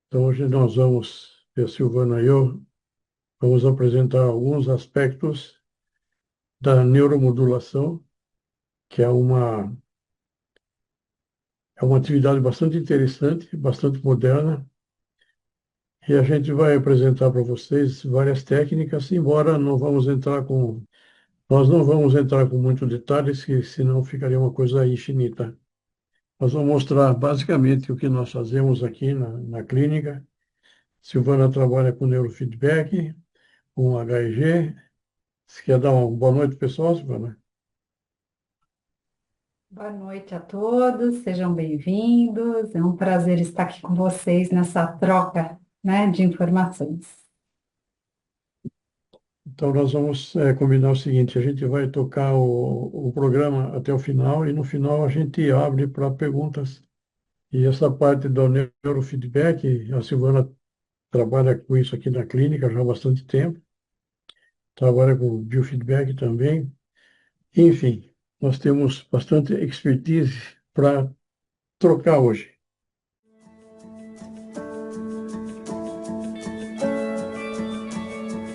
Então, hoje nós vamos, eu, Silvana e eu, vamos apresentar alguns aspectos da neuromodulação, que é uma atividade bastante interessante, bastante moderna, e a gente vai apresentar para vocês várias técnicas, embora nós não vamos entrar com muitos detalhes, que senão ficaria uma coisa infinita. Nós vamos mostrar basicamente o que nós fazemos aqui na clínica. Silvana trabalha com neurofeedback, com HEG. Você quer dar uma boa noite, pessoal, Silvana? Boa noite a todos, sejam bem-vindos. É um prazer estar aqui com vocês nessa troca, né, de informações. Então, nós vamos combinar o seguinte: a gente vai tocar o programa até o final e no final a gente abre para perguntas. E essa parte do neurofeedback, a Silvana trabalha com isso aqui na clínica já há bastante tempo, trabalha com biofeedback também. Enfim, nós temos bastante expertise para trocar hoje.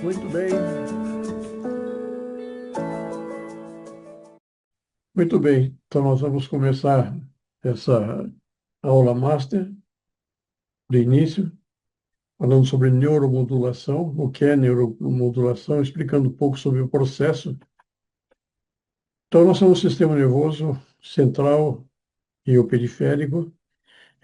Muito bem, muito bem. Então, nós vamos começar essa aula master de início, falando sobre neuromodulação, o que é neuromodulação, explicando um pouco sobre o processo. Então, nós temos o sistema nervoso central e o periférico,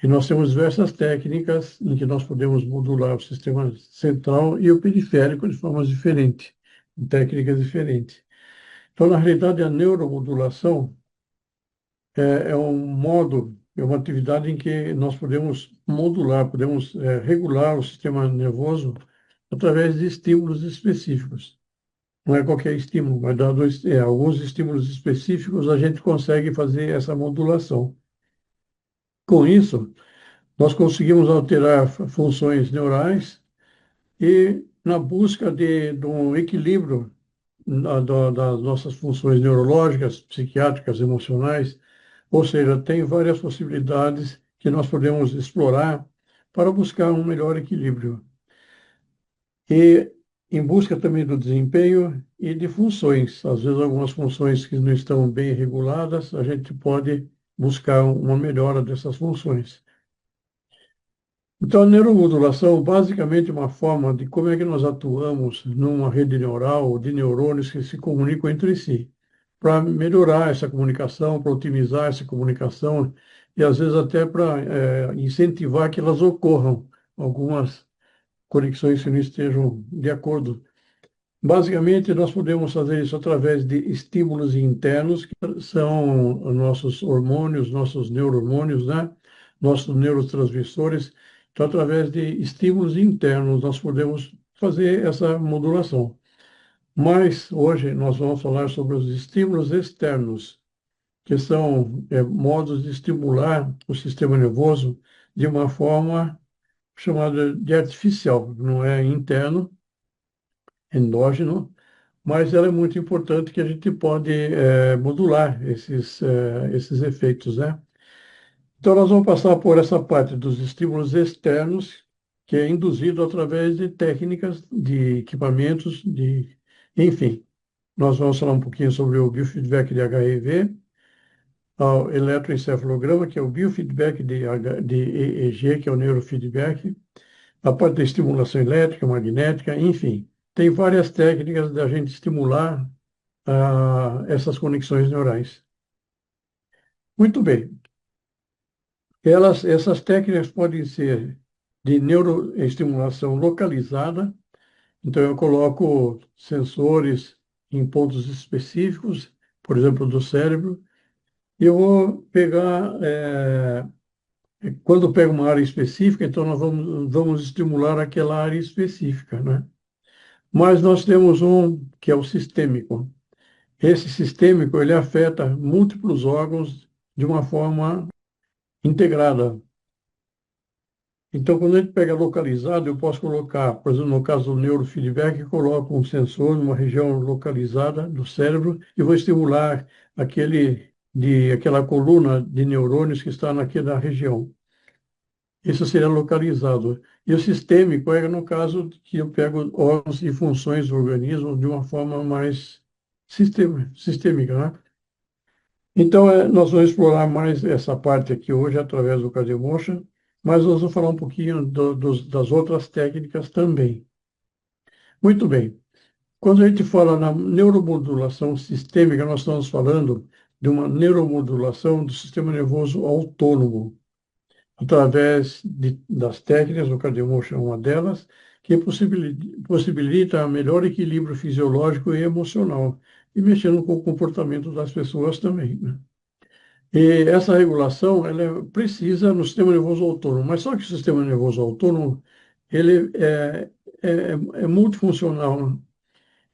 e nós temos diversas técnicas em que nós podemos modular o sistema central e o periférico de formas diferentes, com técnicas diferentes. Então, na realidade, a neuromodulação é um modo, é uma atividade em que nós podemos modular, podemos regular o sistema nervoso através de estímulos específicos. Não é qualquer estímulo, mas dado alguns estímulos específicos, a gente consegue fazer essa modulação. Com isso, nós conseguimos alterar funções neurais e, na busca de um equilíbrio das nossas funções neurológicas, psiquiátricas, emocionais, ou seja, tem várias possibilidades que nós podemos explorar para buscar um melhor equilíbrio. E em busca também do desempenho e de funções. Às vezes, algumas funções que não estão bem reguladas, a gente pode buscar uma melhora dessas funções. Então, a neuromodulação, basicamente, é uma forma de como é que nós atuamos numa rede neural de neurônios que se comunicam entre si, para melhorar essa comunicação, para otimizar essa comunicação e, às vezes, até para incentivar que elas ocorram, algumas conexões que não estejam de acordo. Basicamente, nós podemos fazer isso através de estímulos internos, que são nossos hormônios, nossos neurohormônios, né? Nossos neurotransmissores. Então, através de estímulos internos, nós podemos fazer essa modulação. Mas, hoje, nós vamos falar sobre os estímulos externos, que são modos de estimular o sistema nervoso de uma forma chamada de artificial, não é interno, endógeno, mas ela é muito importante que a gente pode modular esses efeitos, né? Então, nós vamos passar por essa parte dos estímulos externos, que é induzido através de técnicas, de equipamentos, enfim. Nós vamos falar um pouquinho sobre o biofeedback de HIV, o eletroencefalograma, que é o biofeedback de EEG, que é o neurofeedback, a parte da estimulação elétrica, magnética, enfim. Tem várias técnicas da gente estimular essas conexões neurais. Muito bem. Essas técnicas podem ser de neuroestimulação localizada, então eu coloco sensores em pontos específicos, por exemplo, do cérebro, e eu vou pegar, quando eu pego uma área específica, então nós vamos estimular aquela área específica, né? Mas nós temos um que é o sistêmico. Esse sistêmico, ele afeta múltiplos órgãos de uma forma integrada. Então, quando a gente pega localizado, eu posso colocar, por exemplo, no caso do neurofeedback, eu coloco um sensor numa região localizada do cérebro e vou estimular aquela coluna de neurônios que está naquela região. Isso seria localizado. E o sistêmico é no caso que eu pego órgãos e funções do organismo de uma forma mais sistêmica, né? Então, nós vamos explorar mais essa parte aqui hoje através do Cardio, mas nós vamos falar um pouquinho das outras técnicas também. Muito bem. Quando a gente fala na neuromodulação sistêmica, nós estamos falando de uma neuromodulação do sistema nervoso autônomo, através das técnicas, o Cardiomotion é uma delas, que possibilita melhor equilíbrio fisiológico e emocional, e mexendo com o comportamento das pessoas também, né? E essa regulação, ela precisa no sistema nervoso autônomo, mas só que o sistema nervoso autônomo, ele é multifuncional, né?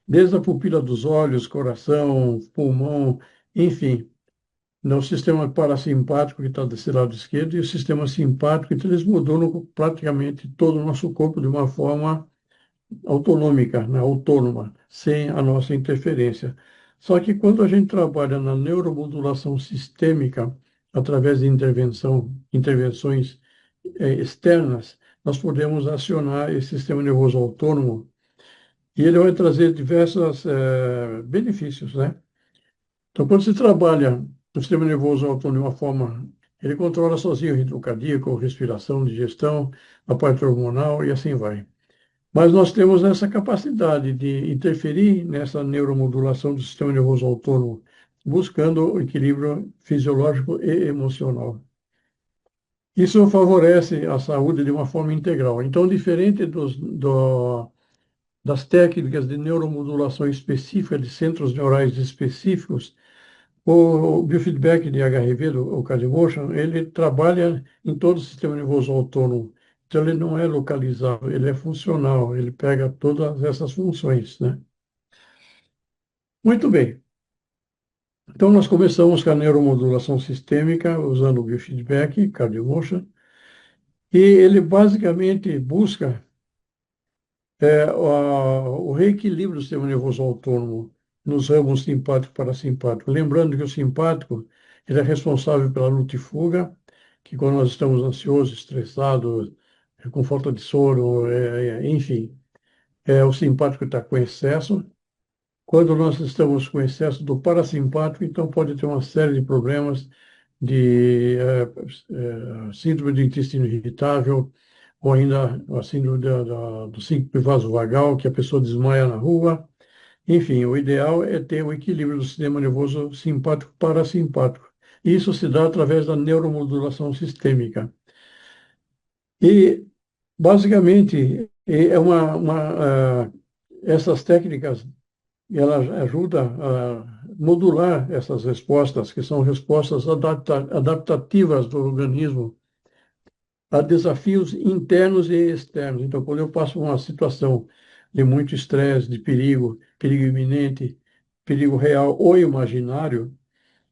Desde a pupila dos olhos, coração, pulmão, enfim, no sistema parasimpático que está desse lado esquerdo e o sistema simpático, então eles modulam praticamente todo o nosso corpo de uma forma autonômica, né, autônoma, sem a nossa interferência. Só que quando a gente trabalha na neuromodulação sistêmica, através de intervenções externas, nós podemos acionar esse sistema nervoso autônomo e ele vai trazer diversos benefícios, né? Então, quando se trabalha o sistema nervoso autônomo de uma forma, ele controla sozinho o ritmo cardíaco, respiração, digestão, a parte hormonal e assim vai. Mas nós temos essa capacidade de interferir nessa neuromodulação do sistema nervoso autônomo, buscando o equilíbrio fisiológico e emocional. Isso favorece a saúde de uma forma integral. Então, diferente das técnicas de neuromodulação específica de centros neurais específicos, o biofeedback de HRV, o Cardiomotion, ele trabalha em todo o sistema nervoso autônomo. Então, ele não é localizado, ele é funcional, ele pega todas essas funções, né? Muito bem. Então, nós começamos com a neuromodulação sistêmica, usando o biofeedback, Cardiomotion, e ele basicamente busca o reequilíbrio do sistema nervoso autônomo nos ramos simpático e parasimpático. Lembrando que o simpático ele é responsável pela luta e fuga, que quando nós estamos ansiosos, estressados, com falta de sono, enfim, o simpático está com excesso. Quando nós estamos com excesso do parasimpático, então pode ter uma série de problemas de síndrome do intestino irritável, ou ainda a síndrome do síncrope vasovagal, que a pessoa desmaia na rua. Enfim, o ideal é ter o equilíbrio do sistema nervoso simpático parasimpático. Isso se dá através da neuromodulação sistêmica. E, basicamente, essas técnicas elas ajudam a modular essas respostas, que são respostas adaptativas do organismo a desafios internos e externos. Então, quando eu passo uma situação de muito estresse, de perigo, perigo iminente, perigo real ou imaginário,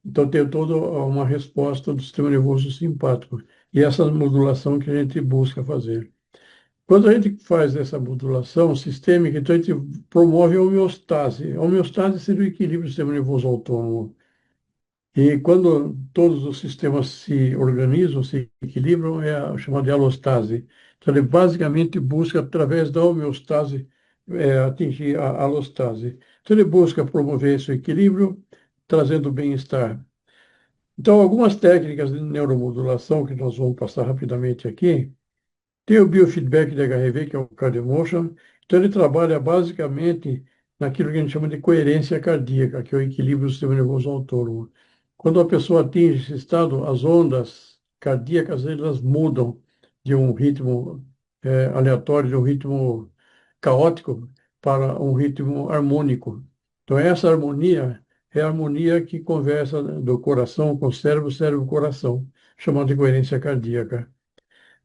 então tem toda uma resposta do sistema nervoso simpático. E essa modulação que a gente busca fazer. Quando a gente faz essa modulação sistêmica, então a gente promove a homeostase. A homeostase seria o equilíbrio do sistema nervoso autônomo. E quando todos os sistemas se organizam, se equilibram, é a chamada de alostase. Então, ele basicamente busca, através da homeostase, atingir a alostase. Então, ele busca promover esse equilíbrio, trazendo bem-estar. Então, algumas técnicas de neuromodulação que nós vamos passar rapidamente aqui. Tem o biofeedback de HRV, que é o Cardiomotion. Então, ele trabalha basicamente naquilo que a gente chama de coerência cardíaca, que é o equilíbrio do sistema nervoso autônomo. Quando a pessoa atinge esse estado, as ondas cardíacas elas mudam de um ritmo aleatório, de um ritmo caótico, para um ritmo harmônico. Então, essa harmonia é a harmonia que conversa do coração com o cérebro, cérebro-coração, chamada de coerência cardíaca.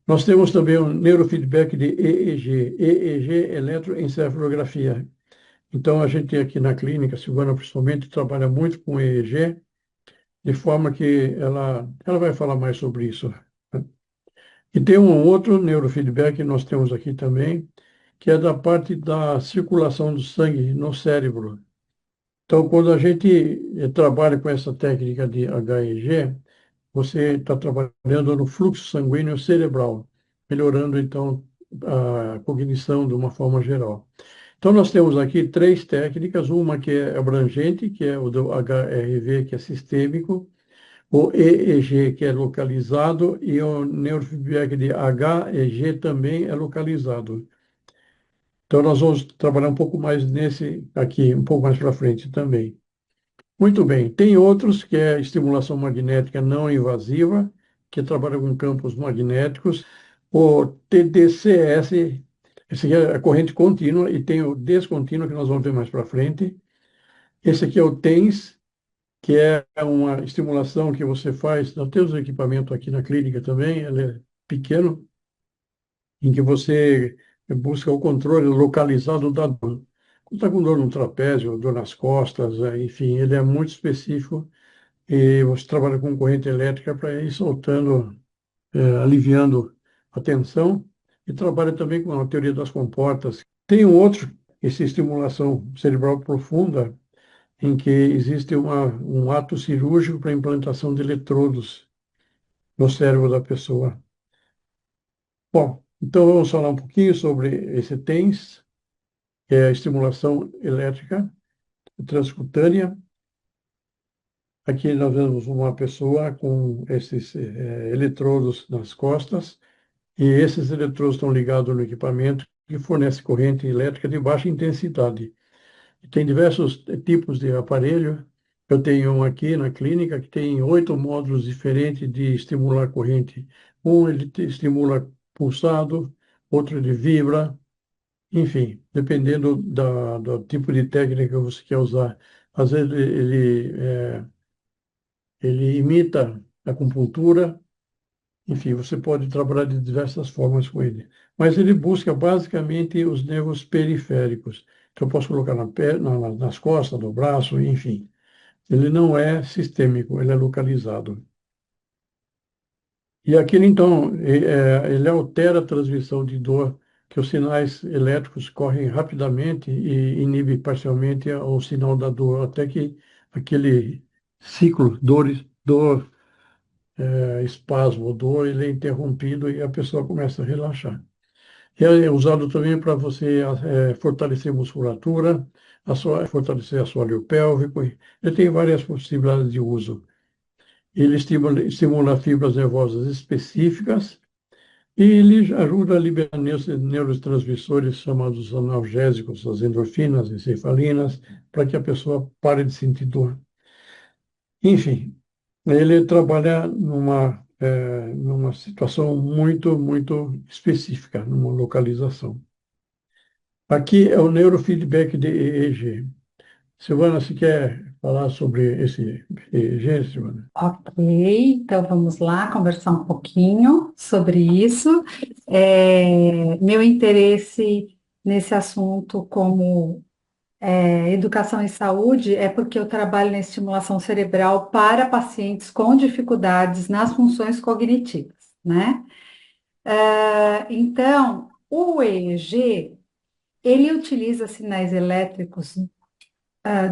Nós temos também um neurofeedback de EEG, EEG, eletroencefalografia. Então, a gente tem aqui na clínica, a Silvana principalmente, trabalha muito com EEG, de forma que ela vai falar mais sobre isso, né? E tem um outro neurofeedback que nós temos aqui também, que é da parte da circulação do sangue no cérebro. Então, quando a gente trabalha com essa técnica de HEG, você está trabalhando no fluxo sanguíneo cerebral, melhorando, então, a cognição de uma forma geral. Então, nós temos aqui três técnicas, uma que é abrangente, que é o do HRV, que é sistêmico, o EEG, que é localizado, e o neurofeedback de HEG também é localizado. Então, nós vamos trabalhar um pouco mais nesse aqui, um pouco mais para frente também. Muito bem. Tem outros que é estimulação magnética não invasiva, que trabalha com campos magnéticos. O TDCS, esse aqui é a corrente contínua, e tem o descontínua, que nós vamos ver mais para frente. Esse aqui é o TENS, que é uma estimulação que você faz. Nós temos equipamento aqui na clínica também, ele é pequeno, em que você busca o controle localizado da dor. Quando está com dor no trapézio, dor nas costas, enfim, ele é muito específico e você trabalha com corrente elétrica para ir soltando, aliviando a tensão e trabalha também com a teoria das comportas. Tem um outro, essa estimulação cerebral profunda, em que existe um ato cirúrgico para implantação de eletrodos no cérebro da pessoa. Bom, então vamos falar um pouquinho sobre esse TENS, que é a estimulação elétrica transcutânea. Aqui nós vemos uma pessoa com esses eletrodos nas costas, e esses eletrodos estão ligados no equipamento que fornece corrente elétrica de baixa intensidade. Tem diversos tipos de aparelho. Eu tenho um aqui na clínica que tem 8 módulos diferentes de estimular corrente. Um ele estimula pulsado, outro ele vibra, enfim, dependendo do tipo de técnica que você quer usar. Às vezes ele imita acupuntura, enfim, você pode trabalhar de diversas formas com ele. Mas ele busca basicamente os nervos periféricos, que eu posso colocar na perna, nas costas, no braço, enfim. Ele não é sistêmico, ele é localizado. E aquele, então, ele altera a transmissão de dor, que os sinais elétricos correm rapidamente e inibe parcialmente o sinal da dor, até que aquele ciclo dor, espasmo, dor, ele é interrompido e a pessoa começa a relaxar. E é usado também para você fortalecer a musculatura, fortalecer assoalho pélvico. Ele tem várias possibilidades de uso. Ele estimula fibras nervosas específicas e ele ajuda a liberar neurotransmissores chamados analgésicos, as endorfinas, encefalinas, para que a pessoa pare de sentir dor. Enfim, ele trabalha numa situação muito, muito específica, numa localização. Aqui é o neurofeedback de EEG. Silvana, você quer falar sobre esse EEG, Silvana? Ok, então vamos lá conversar um pouquinho sobre isso. Meu interesse nesse assunto como educação e saúde é porque eu trabalho na estimulação cerebral para pacientes com dificuldades nas funções cognitivas, né? Então, o EEG, ele utiliza sinais elétricos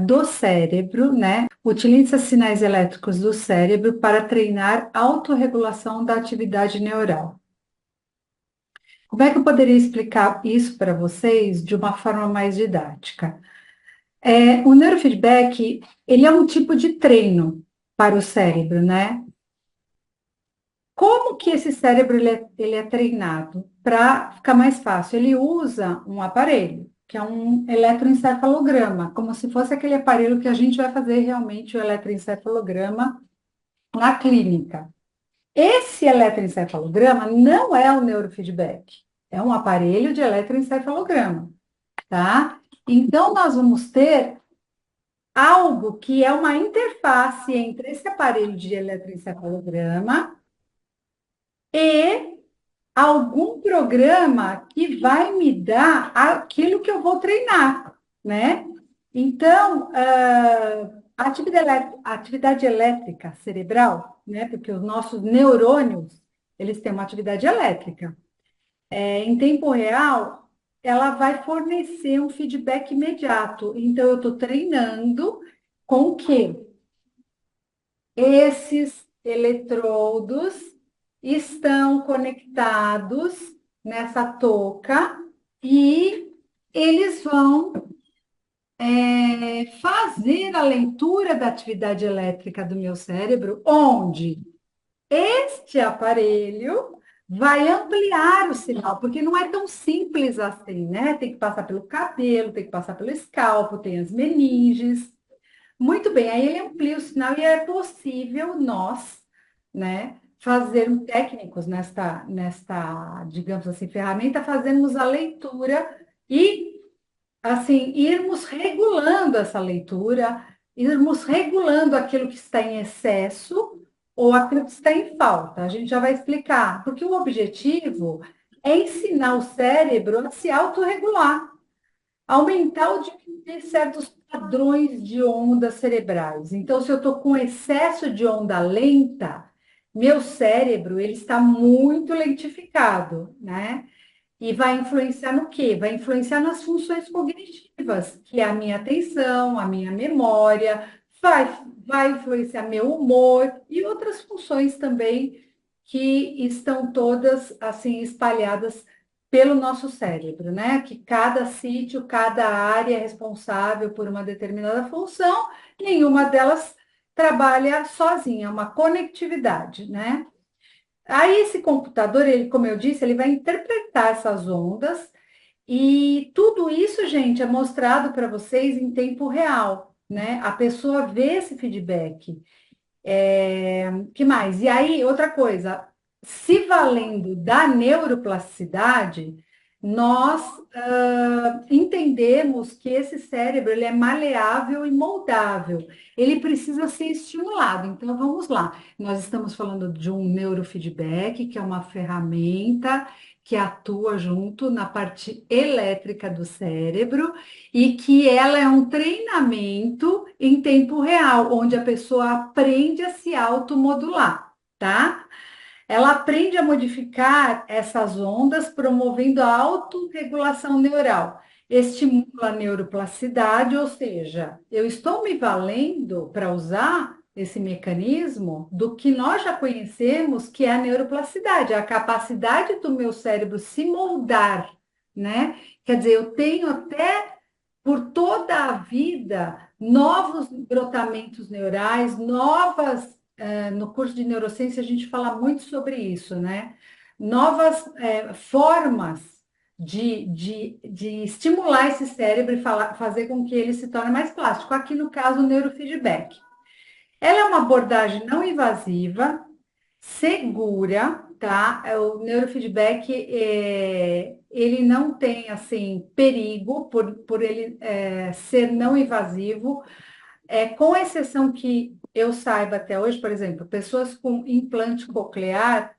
do cérebro, né? Utiliza sinais elétricos do cérebro para treinar autorregulação da atividade neural. Como é que eu poderia explicar isso para vocês de uma forma mais didática? O neurofeedback, ele é um tipo de treino para o cérebro, né? Como que esse cérebro ele é treinado? Para ficar mais fácil, ele usa um aparelho, que é um eletroencefalograma, como se fosse aquele aparelho que a gente vai fazer realmente o eletroencefalograma na clínica. Esse eletroencefalograma não é o neurofeedback, é um aparelho de eletroencefalograma, tá? Então, nós vamos ter algo que é uma interface entre esse aparelho de eletroencefalograma e algum programa que vai me dar aquilo que eu vou treinar, né? Então, a atividade elétrica cerebral, né? Porque os nossos neurônios, eles têm uma atividade elétrica. Em tempo real, ela vai fornecer um feedback imediato. Então, eu estou treinando com que esses eletrodos estão conectados, nessa touca e eles vão fazer a leitura da atividade elétrica do meu cérebro, onde este aparelho vai ampliar o sinal, porque não é tão simples assim, né? Tem que passar pelo cabelo, tem que passar pelo escalpo, tem as meninges. Muito bem, aí ele amplia o sinal e é possível nós, né, fazermos técnicos digamos assim, ferramenta, fazermos a leitura e, assim, irmos regulando essa leitura, irmos regulando aquilo que está em excesso ou aquilo que está em falta. A gente já vai explicar, porque o objetivo é ensinar o cérebro a se autorregular, aumentar ou diminuir certos padrões de ondas cerebrais. Então, se eu estou com excesso de onda lenta, meu cérebro ele está muito lentificado, né? E vai influenciar no quê? Vai influenciar nas funções cognitivas, que é a minha atenção, a minha memória, vai influenciar meu humor e outras funções também que estão todas assim espalhadas pelo nosso cérebro, né? Que cada sítio, cada área é responsável por uma determinada função, nenhuma delas trabalha sozinha, é uma conectividade, né? Aí esse computador, ele, como eu disse, ele vai interpretar essas ondas e tudo isso, gente, é mostrado para vocês em tempo real, né? A pessoa vê esse feedback. Que mais? E aí, outra coisa, se valendo da neuroplasticidade, nós entendemos que esse cérebro ele é maleável e moldável. Ele precisa ser estimulado. Então, vamos lá. Nós estamos falando de um neurofeedback, que é uma ferramenta que atua junto na parte elétrica do cérebro e que ela é um treinamento em tempo real, onde a pessoa aprende a se automodular, tá? Ela aprende a modificar essas ondas, promovendo a autorregulação neural. Estimula a neuroplasticidade, ou seja, eu estou me valendo para usar esse mecanismo do que nós já conhecemos, que é a neuroplasticidade, a capacidade do meu cérebro se moldar, né? Quer dizer, eu tenho até por toda a vida novos brotamentos neurais, no curso de neurociência a gente fala muito sobre isso, né? Novas formas de estimular esse cérebro e fazer com que ele se torne mais plástico. Aqui no caso, o neurofeedback. Ela é uma abordagem não invasiva, segura, tá? O neurofeedback, ele não tem, assim, perigo por ele ser não invasivo, com exceção que eu saiba até hoje, por exemplo, pessoas com implante coclear,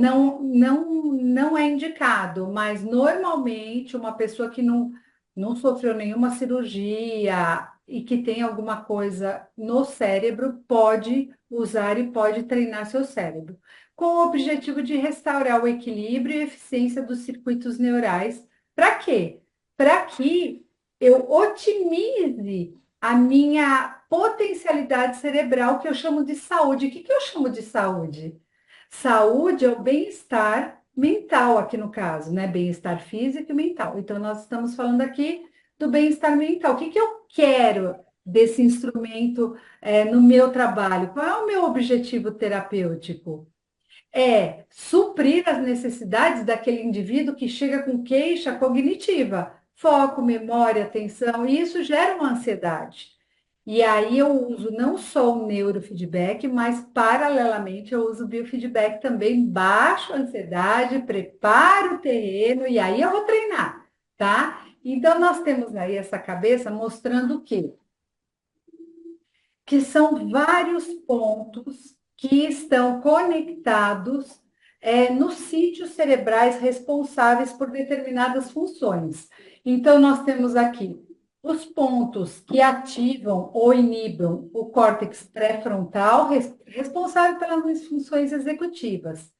não é indicado, mas normalmente uma pessoa que não sofreu nenhuma cirurgia e que tem alguma coisa no cérebro pode usar e pode treinar seu cérebro, com o objetivo de restaurar o equilíbrio e eficiência dos circuitos neurais. Para quê? Para que eu otimize a minha potencialidade cerebral, que eu chamo de saúde. O que eu chamo de saúde? Saúde é o bem-estar mental, aqui no caso, né? Bem-estar físico e mental. Então, nós estamos falando aqui do bem-estar mental. O que eu quero desse instrumento, no meu trabalho? Qual é o meu objetivo terapêutico? É suprir as necessidades daquele indivíduo que chega com queixa cognitiva, foco, memória, atenção, e isso gera uma ansiedade. E aí eu uso não só o neurofeedback, mas paralelamente eu uso o biofeedback também, baixo a ansiedade, preparo o terreno e aí eu vou treinar, tá? Então nós temos aí essa cabeça mostrando o quê? Que são vários pontos que estão conectados nos sítios cerebrais responsáveis por determinadas funções. Então, nós temos aqui os pontos que ativam ou inibem o córtex pré-frontal, responsável pelas funções executivas.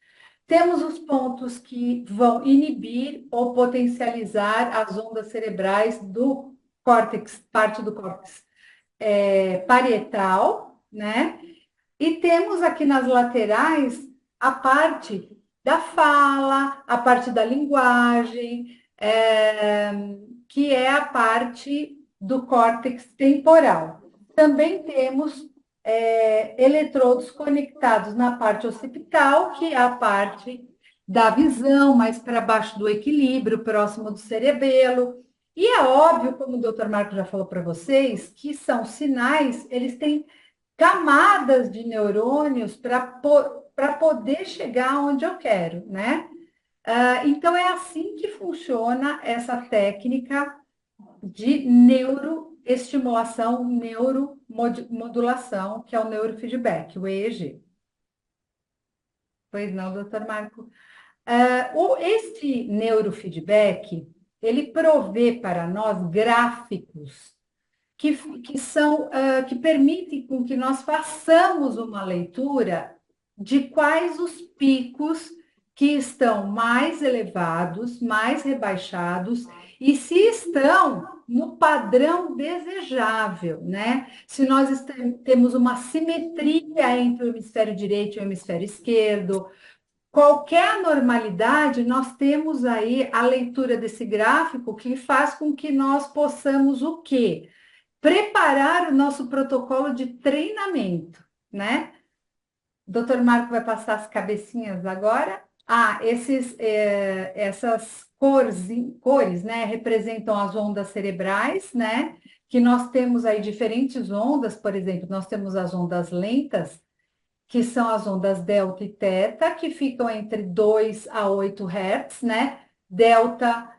Temos os pontos que vão inibir ou potencializar as ondas cerebrais do córtex, parte do córtex parietal, né? E temos aqui nas laterais a parte da fala, a parte da linguagem, que é a parte do córtex temporal. Também temos eletrodos conectados na parte occipital, que é a parte da visão, mais para baixo do equilíbrio, próximo do cerebelo. E é óbvio, como o doutor Marco já falou para vocês, que são sinais, eles têm camadas de neurônios para poder chegar onde eu quero, né? Então, é assim que funciona essa técnica de neuroestimulação, neuromodulação, que é o neurofeedback, o EEG. Pois não, doutor Marco? Este neurofeedback, ele provê para nós gráficos que permitem com que nós façamos uma leitura de quais os picos que estão mais elevados, mais rebaixados, e se estão no padrão desejável, né? Se nós temos uma simetria entre o hemisfério direito e o hemisfério esquerdo, qualquer anormalidade, nós temos aí a leitura desse gráfico que faz com que nós possamos o quê? Preparar o nosso protocolo de treinamento, né? O doutor Marco vai passar as cabecinhas agora. Essas cores, né, representam as ondas cerebrais, né? Que nós temos aí diferentes ondas, por exemplo, nós temos as ondas lentas, que são as ondas delta e teta, que ficam entre 2 a 8 Hz, né? Delta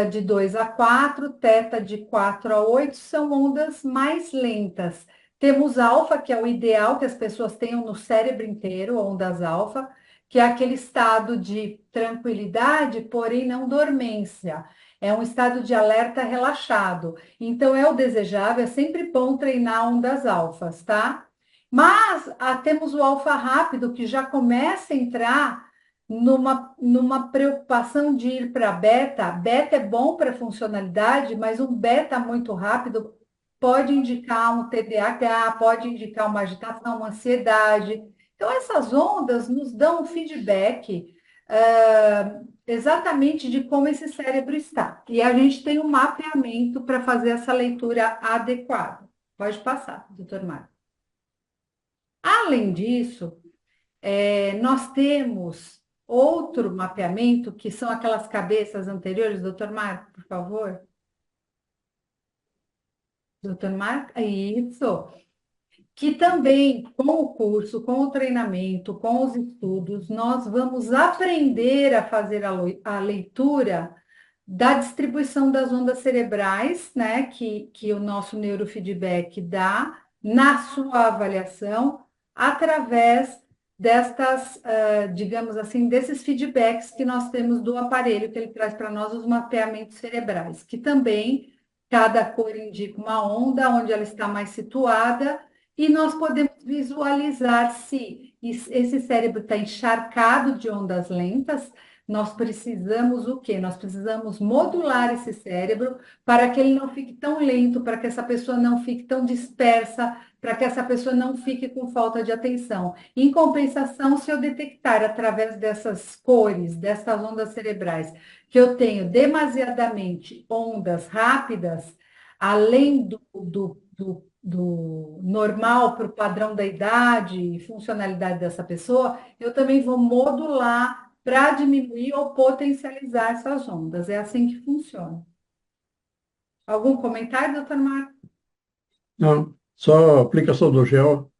de 2 a 4, teta de 4 a 8, são ondas mais lentas. Temos alfa, que é o ideal que as pessoas tenham no cérebro inteiro, ondas alfa, que é aquele estado de tranquilidade, porém não dormência. É um estado de alerta relaxado. Então, é o desejável, é sempre bom treinar ondas alfas, tá? Mas temos o alfa rápido, que já começa a entrar numa preocupação de ir para beta. Beta é bom para funcionalidade, mas um beta muito rápido pode indicar um TDAH, pode indicar uma agitação, uma ansiedade. Então, essas ondas nos dão um feedback exatamente de como esse cérebro está. E a gente tem um mapeamento para fazer essa leitura adequada. Pode passar, doutor Mário. Além disso, nós temos outro mapeamento, que são aquelas cabeças anteriores. Doutor Marco, por favor. Doutor Marco, isso. Que também, com o curso, com o treinamento, com os estudos, nós vamos aprender a fazer a leitura da distribuição das ondas cerebrais, né, que o nosso neurofeedback dá na sua avaliação, através destas, digamos assim, desses feedbacks que nós temos do aparelho, que ele traz para nós os mapeamentos cerebrais, que também cada cor indica uma onda, onde ela está mais situada, e nós podemos visualizar se esse cérebro está encharcado de ondas lentas. Nós precisamos o quê? Nós precisamos modular esse cérebro para que ele não fique tão lento, para que essa pessoa não fique tão dispersa, para que essa pessoa não fique com falta de atenção. Em compensação, se eu detectar através dessas cores, dessas ondas cerebrais, que eu tenho demasiadamente ondas rápidas, além do normal para o padrão da idade e funcionalidade dessa pessoa, eu também vou modular para diminuir ou potencializar essas ondas. É assim que funciona. Algum comentário, doutor Marco? Não, só a aplicação do gel.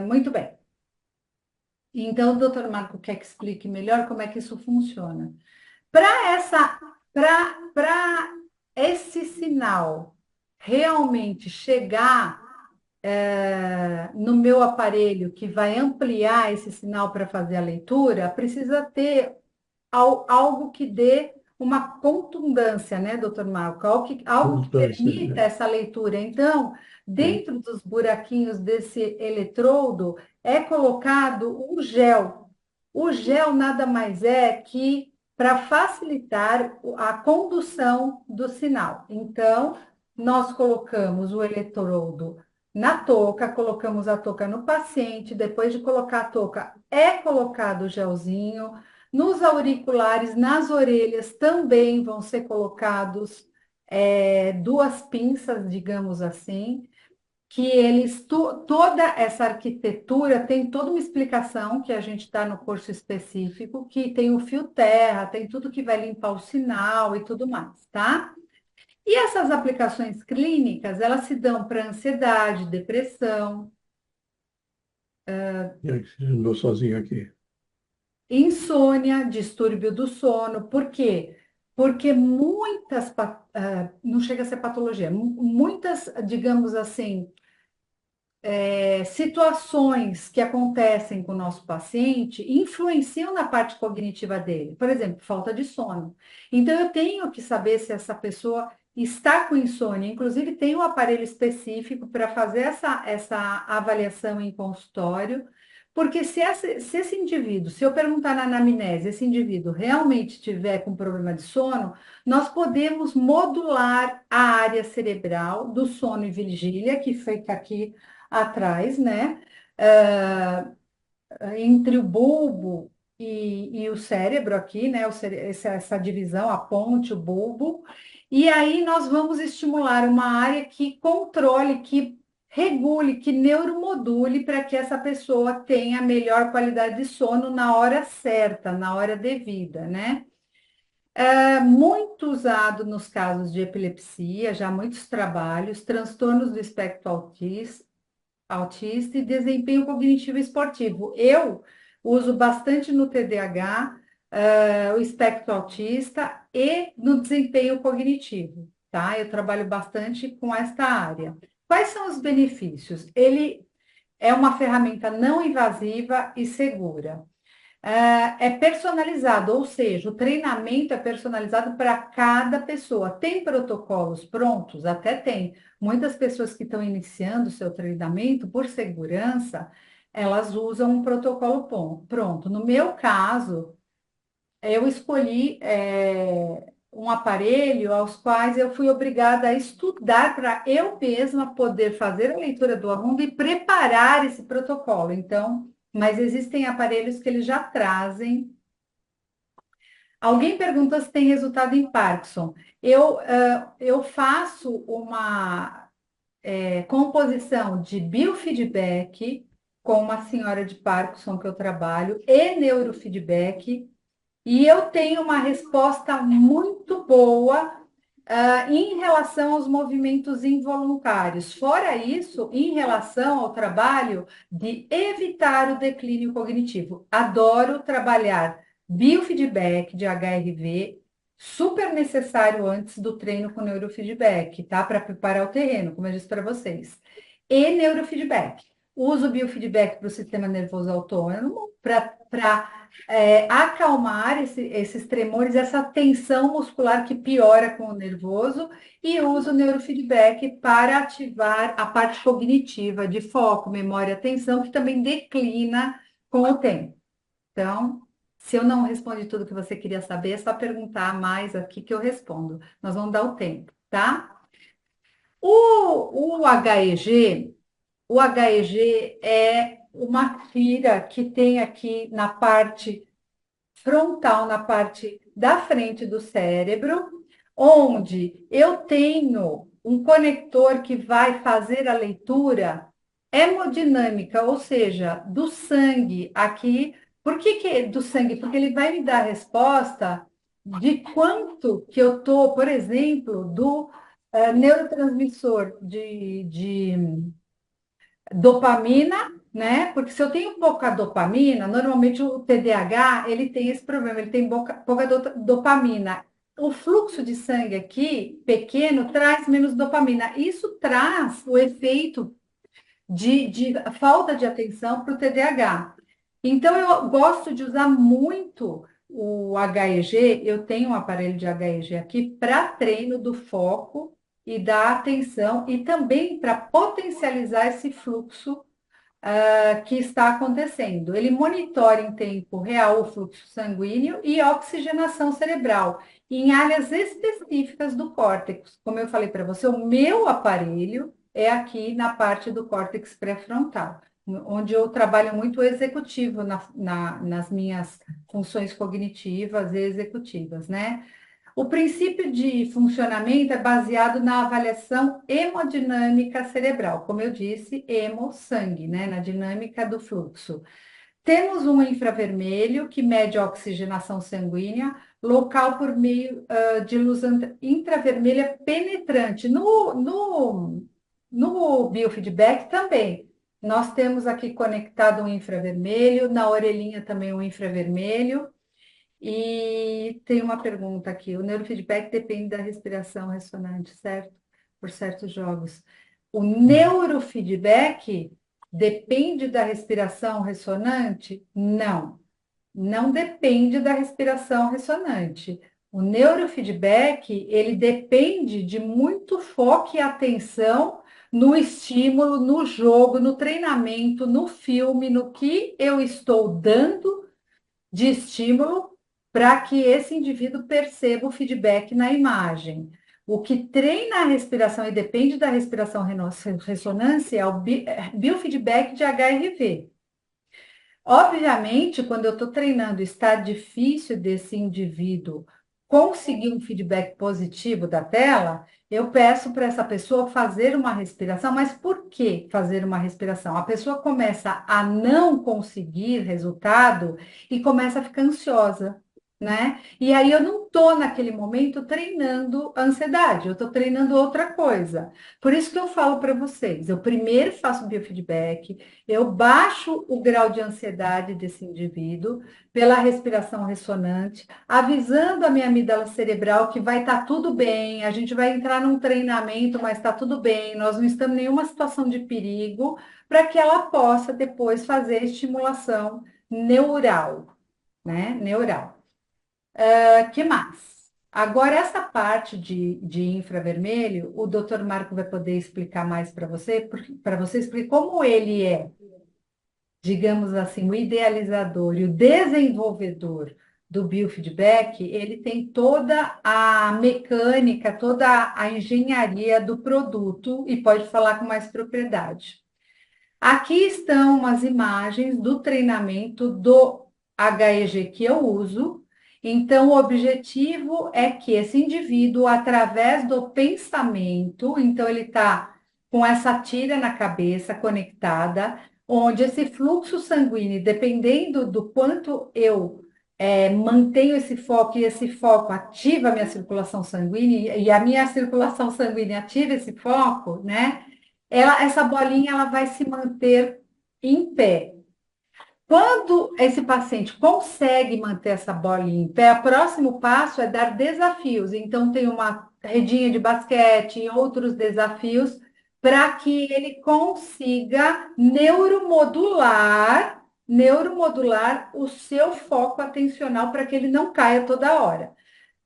Muito bem. Então, o doutor Marco quer que explique melhor como é que isso funciona. Para para esse sinal realmente chegar no meu aparelho, que vai ampliar esse sinal para fazer a leitura, precisa ter algo que dê uma contundância, né, doutor Marco? Algo que Importância, permita né? essa leitura. Então, dentro dos buraquinhos desse eletrodo é colocado um gel. O gel nada mais é que para facilitar a condução do sinal. Então, nós colocamos o eletrodo na touca, colocamos a touca no paciente, depois de colocar a touca, é colocado o gelzinho, nos auriculares, nas orelhas também vão ser colocados duas pinças, digamos assim, que toda essa arquitetura tem toda uma explicação que a gente está no curso específico, que tem o fio terra, tem tudo que vai limpar o sinal e tudo mais, tá? E essas aplicações clínicas, elas se dão para ansiedade, depressão, E aí, você andou sozinho aqui. insônia, distúrbio do sono. Por quê? Porque não chega a ser patologia, muitas, digamos assim, situações que acontecem com o nosso paciente influenciam na parte cognitiva dele. Por exemplo, falta de sono. Então, eu tenho que saber se essa pessoa está com insônia. Inclusive, tem um aparelho específico para fazer essa avaliação em consultório. Porque se esse indivíduo, se eu perguntar na anamnese, esse indivíduo realmente tiver com problema de sono, nós podemos modular a área cerebral do sono e vigília, que fica aqui atrás, né? Ah, entre o bulbo e o cérebro aqui, né? Essa divisão, a ponte, o bulbo. E aí nós vamos estimular uma área que controle, que regule, que neuromodule para que essa pessoa tenha melhor qualidade de sono na hora certa, na hora devida, né? É muito usado nos casos de epilepsia, já muitos trabalhos, transtornos do espectro autista e desempenho cognitivo esportivo. Eu uso bastante no TDAH, o espectro autista e no desempenho cognitivo, tá? Eu trabalho bastante com esta área. Quais são os benefícios? Ele é uma ferramenta não invasiva e segura. É personalizado, ou seja, o treinamento é personalizado para cada pessoa. Tem protocolos prontos? Até tem. Muitas pessoas que estão iniciando o seu treinamento, por segurança, elas usam um protocolo pronto. No meu caso, eu escolhi um aparelho aos quais eu fui obrigada a estudar para eu mesma poder fazer a leitura do aluno e preparar esse protocolo. Então, mas existem aparelhos que eles já trazem. Alguém perguntou se tem resultado em Parkinson. Eu faço uma composição de biofeedback com uma senhora de Parkinson que eu trabalho e neurofeedback. E eu tenho uma resposta muito boa, em relação aos movimentos involuntários. Fora isso, em relação ao trabalho de evitar o declínio cognitivo. Adoro trabalhar biofeedback de HRV, super necessário antes do treino com neurofeedback, tá? Para preparar o terreno, como eu disse para vocês. E neurofeedback. Uso biofeedback para o sistema nervoso autônomo, para acalmar esses tremores, essa tensão muscular que piora com o nervoso, e uso o neurofeedback para ativar a parte cognitiva de foco, memória, atenção, que também declina com o tempo. Então, se eu não respondi tudo que você queria saber, é só perguntar mais aqui que eu respondo. Nós vamos dar o tempo, tá? O HEG, o HEG é uma tira que tem aqui na parte frontal, na parte da frente do cérebro, onde eu tenho um conector que vai fazer a leitura hemodinâmica, ou seja, do sangue aqui. Por que do sangue? Porque ele vai me dar a resposta de quanto que eu estou, por exemplo, do neurotransmissor de dopamina, né? Porque se eu tenho pouca dopamina, normalmente o TDAH, ele tem esse problema, ele tem pouca dopamina. O fluxo de sangue aqui, pequeno, traz menos dopamina. Isso traz o efeito de falta de atenção para o TDAH. Então, eu gosto de usar muito o HEG. Eu tenho um aparelho de HEG aqui para treino do foco e da atenção e também para potencializar esse fluxo que está acontecendo. Ele monitora em tempo real o fluxo sanguíneo e a oxigenação cerebral em áreas específicas do córtex. Como eu falei para você, o meu aparelho é aqui na parte do córtex pré-frontal, onde eu trabalho muito o executivo nas minhas funções cognitivas e executivas, né? O princípio de funcionamento é baseado na avaliação hemodinâmica cerebral, como eu disse, hemo, sangue, né? Na dinâmica do fluxo. Temos um infravermelho que mede a oxigenação sanguínea, local por meio de luz intravermelha penetrante. No biofeedback também. Nós temos aqui conectado um infravermelho, na orelhinha também um infravermelho. E tem uma pergunta aqui: o neurofeedback depende da respiração ressonante, certo? Por certos jogos. O neurofeedback depende da respiração ressonante? Não, não depende da respiração ressonante. O neurofeedback, ele depende de muito foco e atenção no estímulo, no jogo, no treinamento, no filme, no que eu estou dando de estímulo para que esse indivíduo perceba o feedback na imagem. O que treina a respiração e depende da respiração ressonância é o biofeedback de HRV. Obviamente, quando eu estou treinando, está difícil desse indivíduo conseguir um feedback positivo da tela, eu peço para essa pessoa fazer uma respiração. Mas por que fazer uma respiração? A pessoa começa a não conseguir resultado e começa a ficar ansiosa, né? E aí eu não estou naquele momento treinando ansiedade, eu estou treinando outra coisa. Por isso que eu falo para vocês, eu primeiro faço biofeedback, eu baixo o grau de ansiedade desse indivíduo pela respiração ressonante, avisando a minha amígdala cerebral que vai estar tudo bem, a gente vai entrar num treinamento, mas está tudo bem, nós não estamos em nenhuma situação de perigo, para que ela possa depois fazer estimulação neural, né? Neural. Que mais? Agora, essa parte de infravermelho, o doutor Marco vai poder explicar mais para você explicar como ele é, digamos assim, o idealizador e o desenvolvedor do biofeedback, ele tem toda a mecânica, toda a engenharia do produto e pode falar com mais propriedade. Aqui estão umas imagens do treinamento do HEG que eu uso. Então, o objetivo é que esse indivíduo, através do pensamento, então ele está com essa tira na cabeça conectada, onde esse fluxo sanguíneo, dependendo do quanto eu mantenho esse foco e esse foco ativa a minha circulação sanguínea e a minha circulação sanguínea ativa esse foco, né? Essa bolinha ela vai se manter em pé. Quando esse paciente consegue manter essa bolinha em pé, o próximo passo é dar desafios. Então, tem uma redinha de basquete e outros desafios para que ele consiga neuromodular o seu foco atencional para que ele não caia toda hora.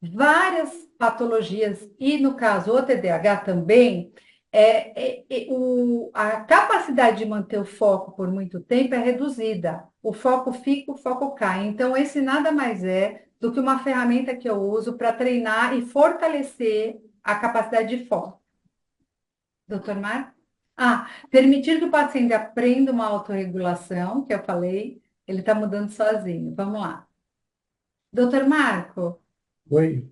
Várias patologias, e no caso o TDAH também, a capacidade de manter o foco por muito tempo é reduzida. O foco fica, o foco cai. Então, esse nada mais é do que uma ferramenta que eu uso para treinar e fortalecer a capacidade de foco. Doutor Marco? Permitir que o paciente aprenda uma autorregulação, que eu falei, ele está mudando sozinho. Vamos lá. Doutor Marco, Oi?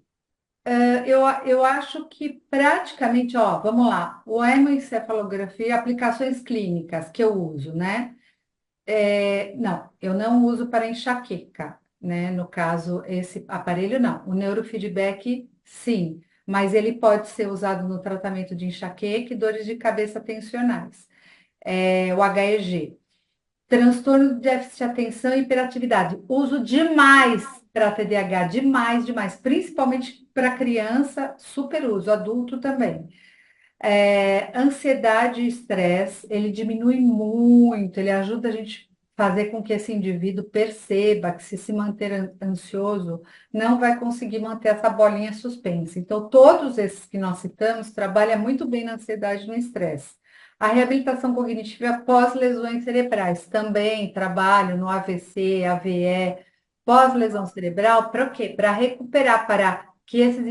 eu acho que praticamente, ó, vamos lá, o hemoencefalografia, aplicações clínicas que eu uso, né? Não, eu não uso para enxaqueca, né? No caso, esse aparelho não. O neurofeedback, sim, mas ele pode ser usado no tratamento de enxaqueca e dores de cabeça tensionais. O HEG. Transtorno de déficit de atenção e hiperatividade. Uso demais para TDAH, demais, demais. Principalmente para criança, super uso, adulto também. Ansiedade e estresse, ele diminui muito, ele ajuda a gente a fazer com que esse indivíduo perceba que se manter ansioso, não vai conseguir manter essa bolinha suspensa. Então, todos esses que nós citamos trabalham muito bem na ansiedade e no estresse. A reabilitação cognitiva pós-lesões cerebrais, também trabalho no AVC, AVE, pós-lesão cerebral, para o quê? Para recuperar, para que esses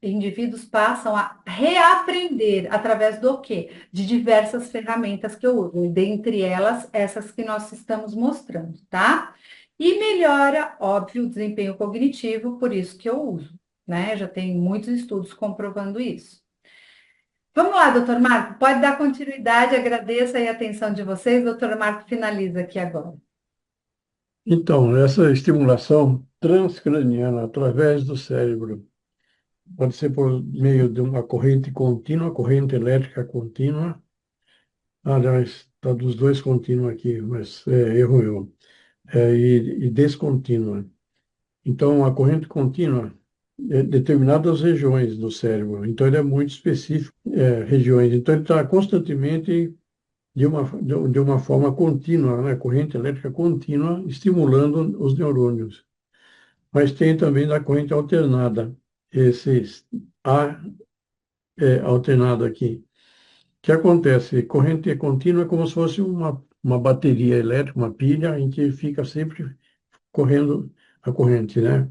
indivíduos passam a reaprender através do quê? De diversas ferramentas que eu uso, e dentre elas, essas que nós estamos mostrando, tá? E melhora, óbvio, o desempenho cognitivo, por isso que eu uso, né? Já tem muitos estudos comprovando isso. Vamos lá, doutor Marco, pode dar continuidade, agradeço aí a atenção de vocês, doutor Marco finaliza aqui agora. Então, essa estimulação transcraniana através do cérebro pode ser por meio de uma corrente contínua, corrente elétrica contínua. Aliás, está dos dois contínua aqui, mas é erro meu. E descontínua. Então, a corrente contínua é determinadas regiões do cérebro. Então, ele é muito específico, regiões. Então, ele está constantemente de uma forma contínua, né? Corrente elétrica contínua, estimulando os neurônios. Mas tem também da corrente alternada, esse A alternado aqui. O que acontece? Corrente contínua é como se fosse uma bateria elétrica, uma pilha, em que fica sempre correndo a corrente, né?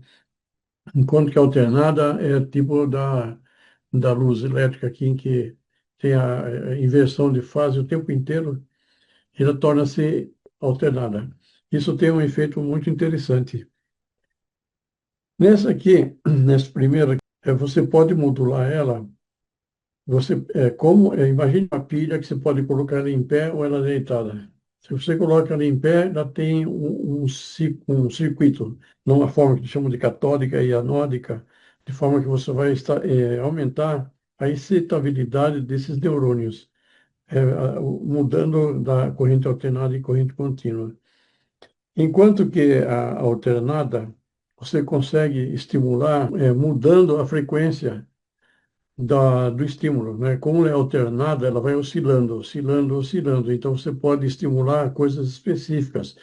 Enquanto que a alternada é tipo da luz elétrica aqui, em que tem a inversão de fase o tempo inteiro, ela torna-se alternada. Isso tem um efeito muito interessante. Nessa aqui, nessa primeira, você pode modular ela. Imagine uma pilha que você pode colocar ela em pé ou ela deitada. Se você coloca ela em pé, ela tem um circuito, numa forma que chamam de catódica e anódica, de forma que você vai aumentar a excitabilidade desses neurônios, mudando da corrente alternada e corrente contínua. Enquanto que a alternada, você consegue estimular, mudando a frequência do estímulo, né? Como ela é alternada, ela vai oscilando, oscilando, oscilando. Então, você pode estimular coisas específicas.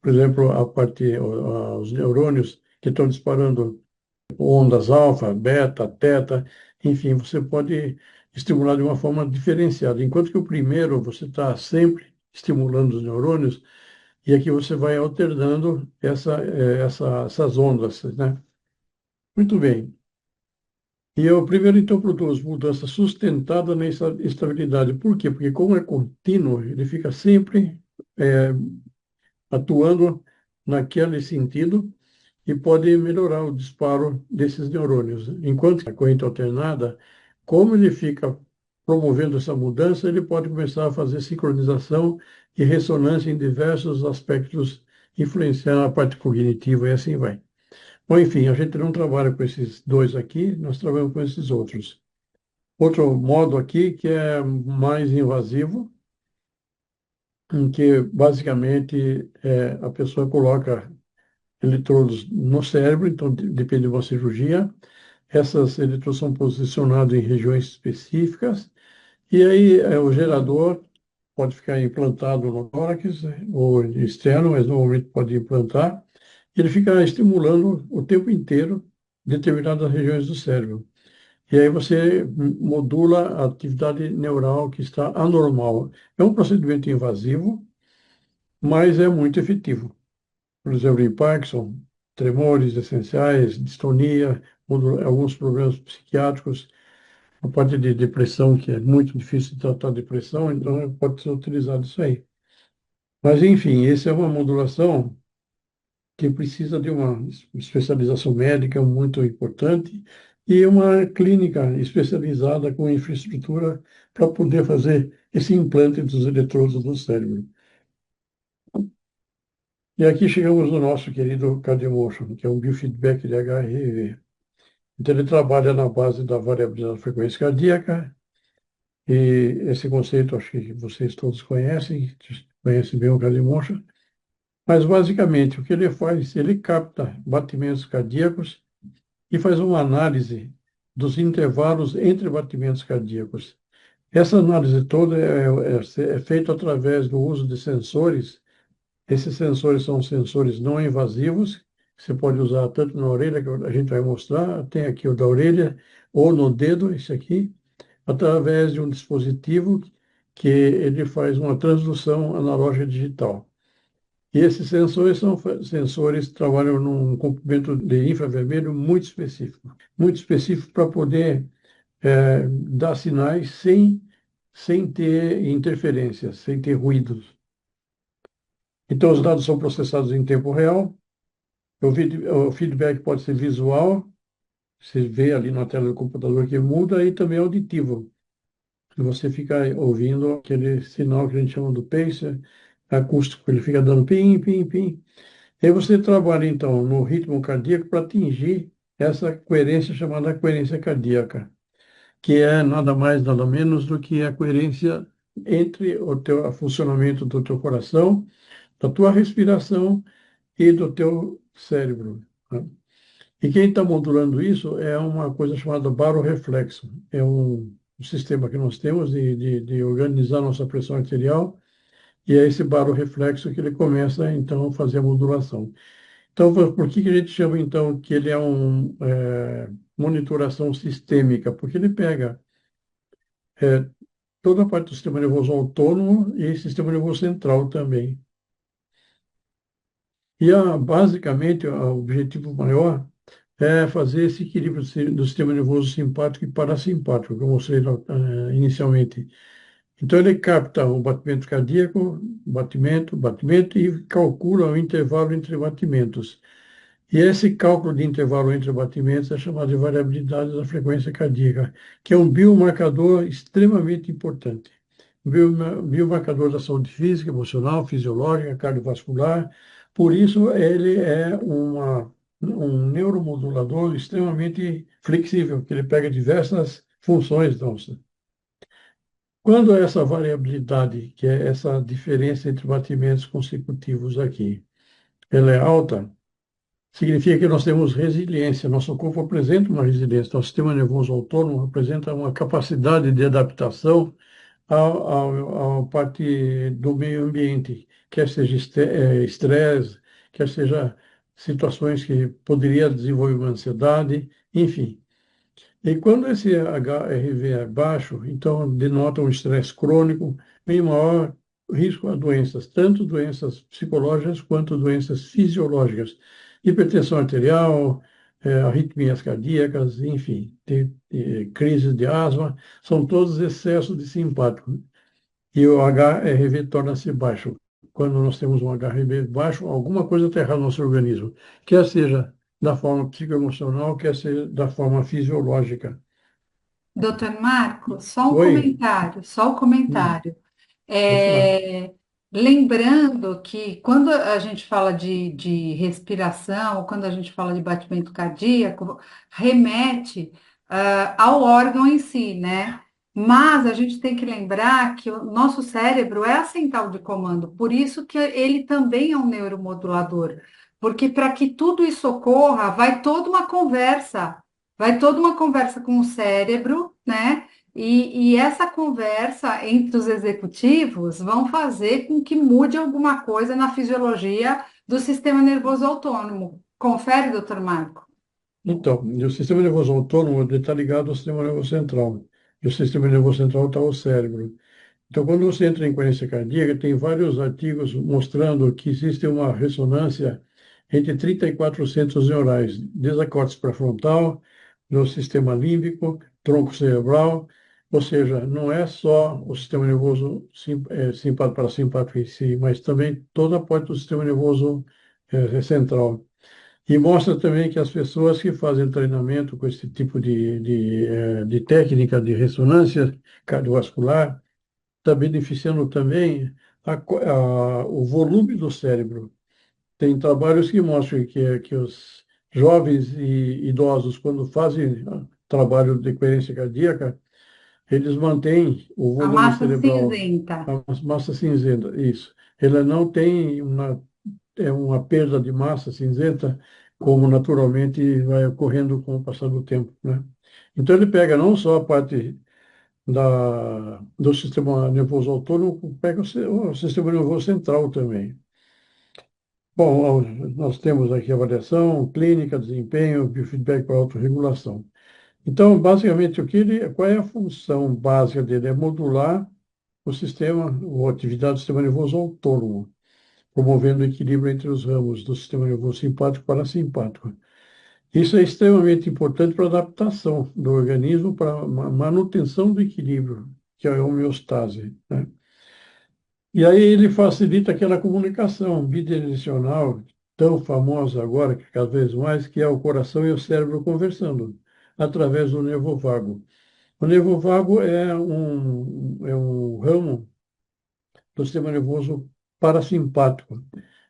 Por exemplo, os neurônios que estão disparando ondas alfa, beta, teta, enfim, você pode estimular de uma forma diferenciada. Enquanto que o primeiro, você está sempre estimulando os neurônios, e aqui você vai alternando essas ondas, né? Muito bem. E o primeiro, então, produz mudança sustentada na estabilidade. Por quê? Porque, como é contínuo, ele fica sempre é, atuando naquele sentido e pode melhorar o disparo desses neurônios. Enquanto que a corrente alternada, como ele fica promovendo essa mudança, ele pode começar a fazer sincronização e ressonância em diversos aspectos, influenciando a parte cognitiva e assim vai. Bom, enfim, a gente não trabalha com esses dois aqui, nós trabalhamos com esses outros. Outro modo aqui que é mais invasivo, em que basicamente a pessoa coloca eletrodos no cérebro, então depende de uma cirurgia. Essas eletrodos são posicionados em regiões específicas e aí o gerador pode ficar implantado no tórax, né, ou externo, mas normalmente pode implantar. E ele fica estimulando o tempo inteiro determinadas regiões do cérebro. E aí você modula a atividade neural que está anormal. É um procedimento invasivo, mas é muito efetivo. Por exemplo, em Parkinson, tremores essenciais, distonia, alguns problemas psiquiátricos, a parte de depressão, que é muito difícil de tratar a depressão, então pode ser utilizado isso aí. Mas, enfim, essa é uma modulação que precisa de uma especialização médica muito importante e uma clínica especializada com infraestrutura para poder fazer esse implante dos eletrodos no cérebro. E aqui chegamos no nosso querido CardioMotion, que é um biofeedback de HRV. Então, ele trabalha na base da variabilidade da frequência cardíaca, e esse conceito acho que vocês todos conhecem bem o CardioMotion. Mas, basicamente, o que ele faz, ele capta batimentos cardíacos e faz uma análise dos intervalos entre batimentos cardíacos. Essa análise toda é feita através do uso de sensores. Esses sensores são sensores não invasivos, que você pode usar tanto na orelha, que a gente vai mostrar, tem aqui o da orelha, ou no dedo, esse aqui, através de um dispositivo que ele faz uma transdução analógica digital. E esses sensores são sensores que trabalham num comprimento de infravermelho muito específico para poder dar sinais sem ter interferências, sem ter ruídos. Então, os dados são processados em tempo real. O feedback pode ser visual, você vê ali na tela do computador que muda, e também auditivo. Você fica ouvindo aquele sinal que a gente chama do pacer acústico, ele fica dando pim, pim, pim. E aí você trabalha, então, no ritmo cardíaco para atingir essa coerência chamada coerência cardíaca, que é nada mais, nada menos do que a coerência entre o funcionamento do teu coração, da tua respiração e do teu cérebro, né? E quem está modulando isso é uma coisa chamada baroreflexo. É um sistema que nós temos de organizar nossa pressão arterial, e é esse baroreflexo que ele começa, então, a fazer a modulação. Então, por que que a gente chama, então, que ele é monitoração sistêmica? Porque ele pega é, toda a parte do sistema nervoso autônomo e sistema nervoso central também. E, basicamente, o objetivo maior é fazer esse equilíbrio do sistema nervoso simpático e parasimpático, que eu mostrei inicialmente. Então, ele capta o batimento cardíaco, batimento, e calcula o intervalo entre batimentos. E esse cálculo de intervalo entre batimentos é chamado de variabilidade da frequência cardíaca, que é um biomarcador extremamente importante. Um biomarcador da saúde física, emocional, fisiológica, cardiovascular. Por isso, ele é um neuromodulador extremamente flexível, que ele pega diversas funções nossas. Quando essa variabilidade, que é essa diferença entre batimentos consecutivos aqui, ela é alta, significa que nós temos resiliência. Nosso corpo apresenta uma resiliência. Nosso sistema nervoso autônomo apresenta uma capacidade de adaptação à parte do meio ambiente, quer seja estresse, quer seja situações que poderia desenvolver uma ansiedade, enfim. E quando esse HRV é baixo, então denota um estresse crônico e maior risco a doenças, tanto doenças psicológicas quanto doenças fisiológicas, hipertensão arterial, arritmias cardíacas, enfim, crises de asma, são todos excessos de simpático. E o HRV torna-se baixo. Quando nós temos um HRV baixo, alguma coisa está errada no nosso organismo, quer seja da forma psicoemocional, quer seja da forma fisiológica. Doutor Marco, só um Oi? comentário, só um Hum, comentário. pode falar. Lembrando que quando a gente fala de respiração, ou quando a gente fala de batimento cardíaco, remete ao órgão em si, né? Mas a gente tem que lembrar que o nosso cérebro é a central de comando, por isso que ele também é um neuromodulador, porque para que tudo isso ocorra, vai toda uma conversa com o cérebro, né? E essa conversa entre os executivos vão fazer com que mude alguma coisa na fisiologia do sistema nervoso autônomo. Confere, doutor Marco? Então, e o sistema nervoso autônomo está ligado ao sistema nervoso central. E o sistema nervoso central está ao cérebro. Então, quando você entra em coerência cardíaca, tem vários artigos mostrando que existe uma ressonância entre 34 centros neurais, desde a córtex pré-frontal, no sistema límbico, tronco cerebral, ou seja, não é só o sistema nervoso simpático parasimpático em si, mas também toda a parte do sistema nervoso central. E mostra também que as pessoas que fazem treinamento com esse tipo de técnica de ressonância cardiovascular, está beneficiando também o volume do cérebro. Tem trabalhos que mostram que os jovens e idosos, quando fazem trabalho de coerência cardíaca, eles mantêm o A volume massa cerebral, cinzenta. a massa cinzenta, isso. Ela não tem uma perda de massa cinzenta, como naturalmente vai ocorrendo com o passar do tempo, né? Então ele pega não só a parte do sistema nervoso autônomo, pega o sistema nervoso central também. Bom, nós temos aqui avaliação, clínica, desempenho, biofeedback para autorregulação. Então, basicamente, qual é a função básica dele? É modular o sistema, ou atividade do sistema nervoso autônomo. promovendo o equilíbrio entre os ramos do sistema nervoso simpático e parasimpático. Isso é extremamente importante para a adaptação do organismo, para a manutenção do equilíbrio, que é a homeostase, né? E aí ele facilita aquela comunicação bidirecional, tão famosa agora, que cada vez mais, que é o coração e o cérebro conversando, através do nervo vago. O nervo vago é um ramo do sistema nervoso parasimpático.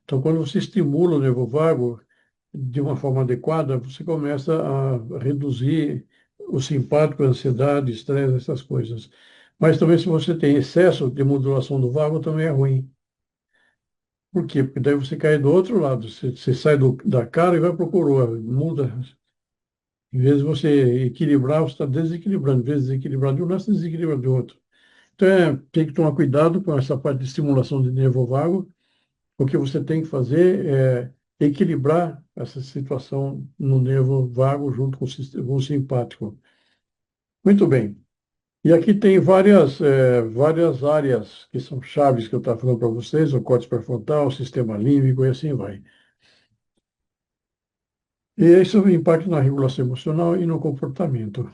Então, quando você estimula o nervo vago de uma forma adequada, você começa a reduzir o simpático, a ansiedade, estresse, essas coisas. Mas também, se você tem excesso de modulação do vago, também é ruim. Por quê? Porque daí você cai do outro lado. Você sai da cara e vai para o coroa. Muda. Em vez de você equilibrar, você está desequilibrando. Em vez de desequilibrar de um lado, você desequilibra do outro. Então, tem que tomar cuidado com essa parte de estimulação de nervo vago. O que você tem que fazer é equilibrar essa situação no nervo vago junto com o simpático. Muito bem. E aqui tem várias áreas que são chaves que eu estava falando para vocês, o córtex pré-frontal, o sistema límbico e assim vai. E isso impacta na regulação emocional e no comportamento.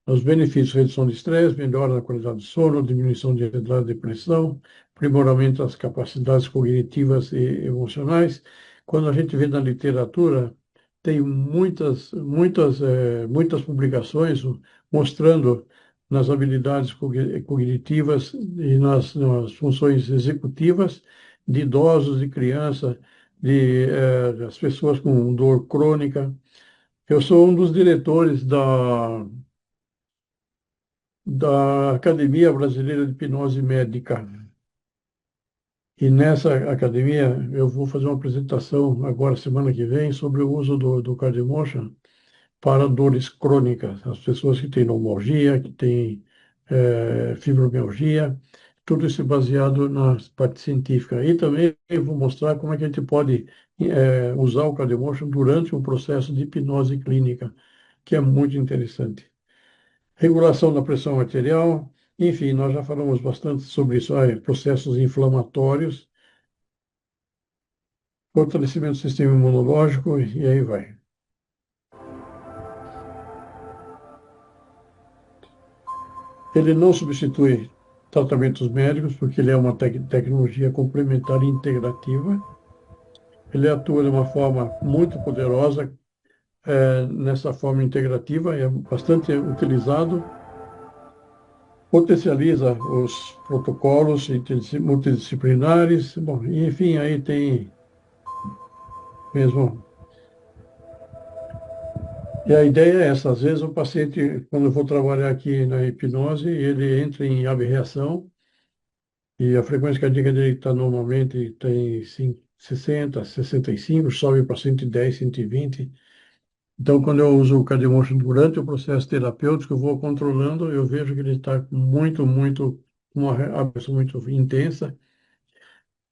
Os benefícios: redução de estresse, melhora da qualidade do sono, diminuição de ansiedade e depressão, aprimoramento das capacidades cognitivas e emocionais. Quando a gente vê na literatura, tem muitas publicações mostrando nas habilidades cognitivas e nas funções executivas de idosos, de criança, das pessoas com dor crônica. Eu sou um dos diretores da Academia Brasileira de Hipnose Médica. E nessa academia eu vou fazer uma apresentação agora, semana que vem, sobre o uso do Cardiomotion para dores crônicas. As pessoas que têm neuralgia, que têm fibromialgia, tudo isso baseado na parte científica. E também eu vou mostrar como é que a gente pode usar o Cardiomotion durante um processo de hipnose clínica, que é muito interessante. Regulação da pressão arterial, enfim, nós já falamos bastante sobre isso, processos inflamatórios, fortalecimento do sistema imunológico e aí vai. Ele não substitui tratamentos médicos, porque ele é uma tecnologia complementar e integrativa. Ele atua de uma forma muito poderosa, nessa forma integrativa, é bastante utilizado, potencializa os protocolos multidisciplinares, bom, enfim, aí tem mesmo. E a ideia é essa, às vezes o paciente, quando eu vou trabalhar aqui na hipnose, ele entra em aberração e a frequência cardíaca dele está normalmente tem 60, 65, sobe para 110, 120. Então, quando eu uso o Cardiomotion durante o processo terapêutico, eu vou controlando, eu vejo que ele está uma aberração muito intensa.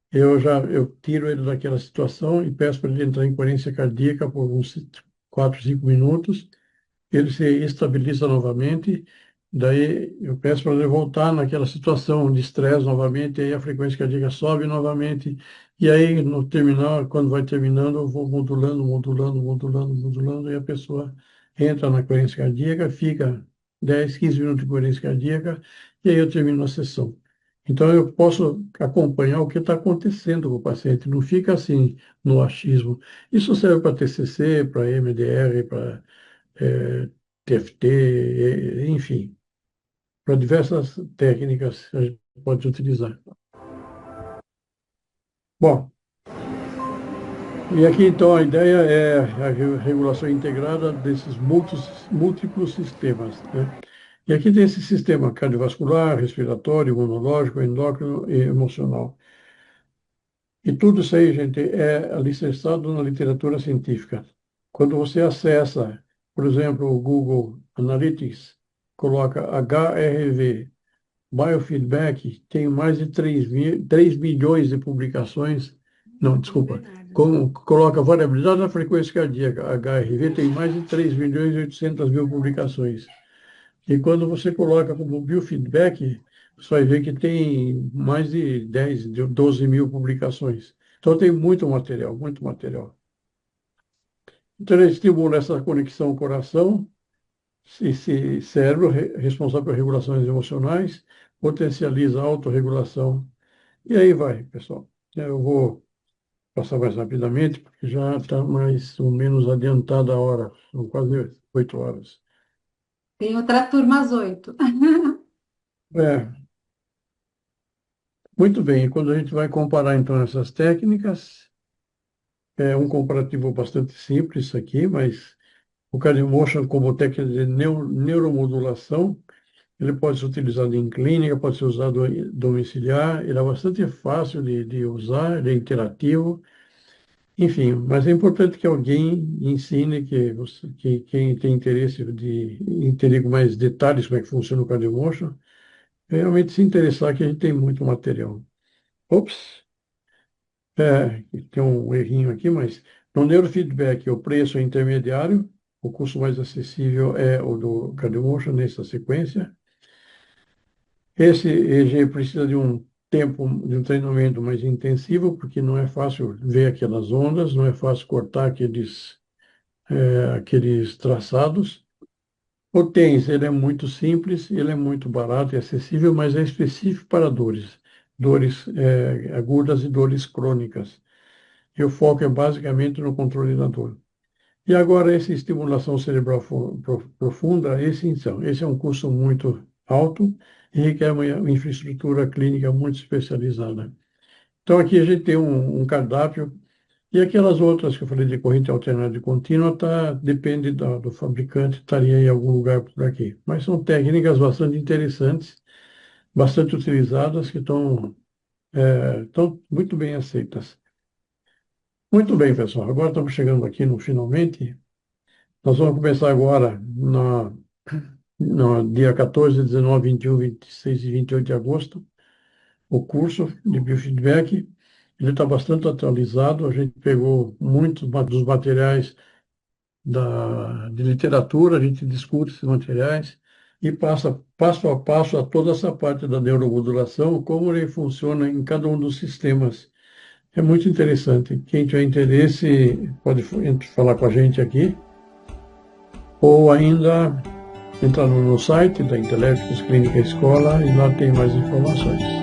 Eu tiro ele daquela situação e peço para ele entrar em coerência cardíaca por uns 4, 5 minutos. Ele se estabiliza novamente, daí eu peço para ele voltar naquela situação de estresse novamente, aí a frequência cardíaca sobe novamente, e aí no terminal, quando vai terminando, eu vou modulando, modulando, modulando, modulando, e a pessoa entra na coerência cardíaca, fica 10, 15 minutos de coerência cardíaca, e aí eu termino a sessão. Então eu posso acompanhar o que está acontecendo com o paciente, não fica assim no achismo. Isso serve para TCC, para MDR, para TFT, enfim, para diversas técnicas a gente pode utilizar. Bom, e aqui então a ideia é a regulação integrada desses múltiplos sistemas, né? E aqui tem esse sistema cardiovascular, respiratório, imunológico, endócrino e emocional. E tudo isso aí, gente, é alicerçado na literatura científica. Quando você acessa, por exemplo, o Google Analytics, coloca HRV, Biofeedback, tem mais de 3 milhões de publicações. Não, desculpa. Coloca variabilidade da frequência cardíaca, HRV, tem mais de 3 milhões e 800 mil publicações. E quando você coloca como biofeedback, você vai ver que tem mais de 12 mil publicações. Então tem muito material, muito material. Então ele estimula essa conexão ao coração, esse cérebro responsável por regulações emocionais, potencializa a autorregulação. E aí vai, pessoal. Eu vou passar mais rapidamente, porque já está mais ou menos adiantada a hora, são quase 8 horas. Tem outra turma às 8. É, muito bem, quando a gente vai comparar então essas técnicas, é um comparativo bastante simples isso aqui, mas o Cardiomotion como técnica de neuromodulação, ele pode ser utilizado em clínica, pode ser usado domiciliar, ele é bastante fácil de usar, ele é interativo, enfim, mas é importante que alguém ensine que quem tem interesse de entender com mais detalhes como é que funciona o Cardiomotion, realmente se interessar que a gente tem muito material. Ops! Tem um errinho aqui, mas no neurofeedback o preço é intermediário, o custo mais acessível é o do Cardiomotion nessa sequência. Esse EG precisa de um tempo, de um treinamento mais intensivo, porque não é fácil ver aquelas ondas, não é fácil cortar aqueles traçados. O TENS, ele é muito simples, ele é muito barato e acessível, mas é específico para dores agudas e dores crônicas. E o foco é basicamente no controle da dor. E agora, essa estimulação cerebral profunda, esse é um custo muito alto e requer uma infraestrutura clínica muito especializada. Então, aqui a gente tem um cardápio, e aquelas outras que eu falei de corrente alternada e contínua, depende do fabricante, estaria em algum lugar por aqui. Mas são técnicas bastante interessantes, bastante utilizadas, que estão muito bem aceitas. Muito bem, pessoal. Agora estamos chegando aqui no finalmente. Nós vamos começar agora no dia 14, 19, 21, 26 e 28 de agosto, o curso de biofeedback. Ele está bastante atualizado, a gente pegou muitos dos materiais de literatura, a gente discute esses materiais e passa passo a passo a toda essa parte da neuromodulação, como ele funciona em cada um dos sistemas. É muito interessante. Quem tiver interesse pode falar com a gente aqui ou ainda entrar no site da Intelectus Clínica Escola e lá tem mais informações.